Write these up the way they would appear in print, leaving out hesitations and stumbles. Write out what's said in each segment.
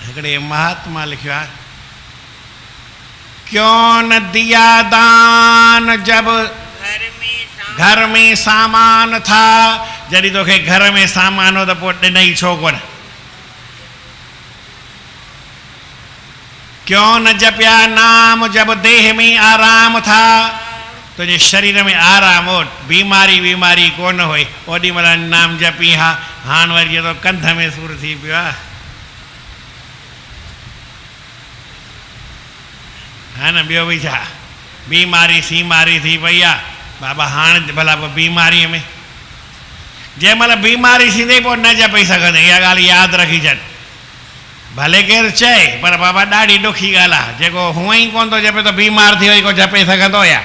हिकिड़े महात्मा लिखियो आहे, क्यों न दिया दान जब घर में सामान था। जॾहिं तोखे घर में सामान हो त पोइ ॾिनई छो कोन। क्यों न जपिया नाम जब देह में आराम था। तुझे शरीर में आराम हो, बीमारी बीमारी कोन हुई, ओॾी महिल नाम जपी हा। हाणे वरी तो कंध में सूर थी पियो आहे, है न। ॿियो बि छा बीमारी सीमारी थी पई आहे बाबा। हाणे भला बीमारीअ में जंहिं महिल बीमारी थींदी पोइ न जपी सघंदे, इहा ॻाल्हि यादि रखी छॾ। भले केरु चए पर बाबा ॾाढी ॾुखी ॻाल्हि आहे, जेको हूअं ई कोन थो जपे त बीमार थी वई को जपे सघंदो या।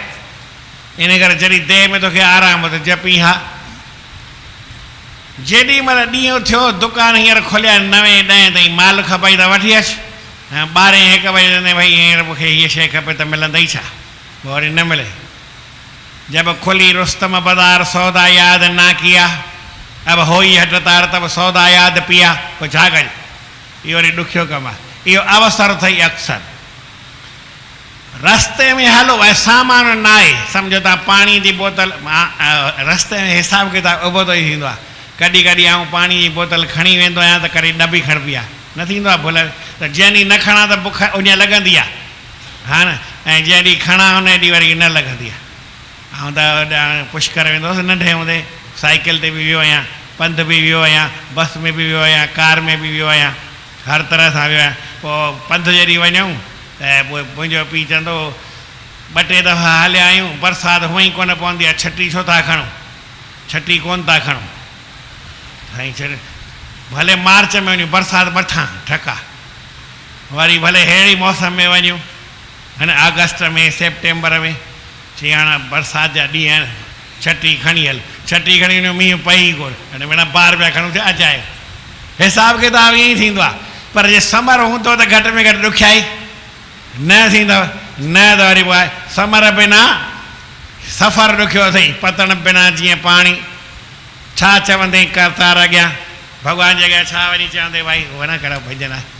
इन करे जॾहिं देह में तोखे आराम हो त जपी हा। जेॾी महिल ॾींहुं थियो, दुकान हींअर खुलिया 9 10 ताईं, माल खपई त वठी अच। 12 1 बजे ने भाई हींअर मूंखे हीअ शइ खपे त मिलंदई छा, वरी न मिले। जब खुली रुस्तम बाज़ार सौदा याद ना किया, अब हो ही हटतार तब सौदा याद पिया। पोइ छा कजे, इहो वरी ॾुखियो कमु आहे। इहो अवसर अथई अक्सर। रस्ते में हलो ऐं सामान न आहे, सम्झो तव्हां पाणी जी बोतल, रस्ते में हिसाब किताब उबो तो ई थींदो आहे। कॾहिं कॾहिं आउं पाणी जी बोतल खणी वेंदो आहियां त करे ॾबी खणबी आहे, न थींदो आहे भुल। त जंहिं ॾींहुं न खणा त बुख उन लॻंदी आहे, हा न। ऐं जंहिं ॾींहुं खणा उन ॾींहुं वरी न लॻंदी आहे। ऐं त पुष्कर वेंदो हुउसि नंढे हूंदे, साइकिल ते बि वियो आहियां, पंधु बि वियो आहियां, बस में बि वियो आहियां, कार में बि वियो आहियां, हर तरह सां वियो आहियां। पोइ पंधु जॾहिं वञूं त पोइ मुंहिंजो पीउ चवंदो 2 टे दफ़ा हलिया आहियूं, बरसाति हुअं ई कोन पवंदी आहे, छटी छो था खणो, छटी कोन था खणो साईं। भले मार्च में वञूं, बरसाति मथां ठका। वरी भले अहिड़ी मौसम में वञूं, है न, अगस्त में सेप्टेम्बर में, चई हाणे बरसाति जा ॾींहं आहिनि, छटी खणी हल। छटी खणी वञूं, मींहुं पई कोन, हाणे बिना 12 रुपया खणूं थिया अचाए। हिसाब किताब ईअं ई थींदो आहे। पर जे समर हूंदो त घटि में घटि ॾुखियाई न थींदव, न त वरी पोइ समर बिना सफ़र ॾुखियो अथई, पतण बिना जीअं पाणी। छा चवंदे करतार अॻियां, भॻवान जे अॻियां छा वरी चवंदे भाई, उहो न कहिड़ो भॼन आहे।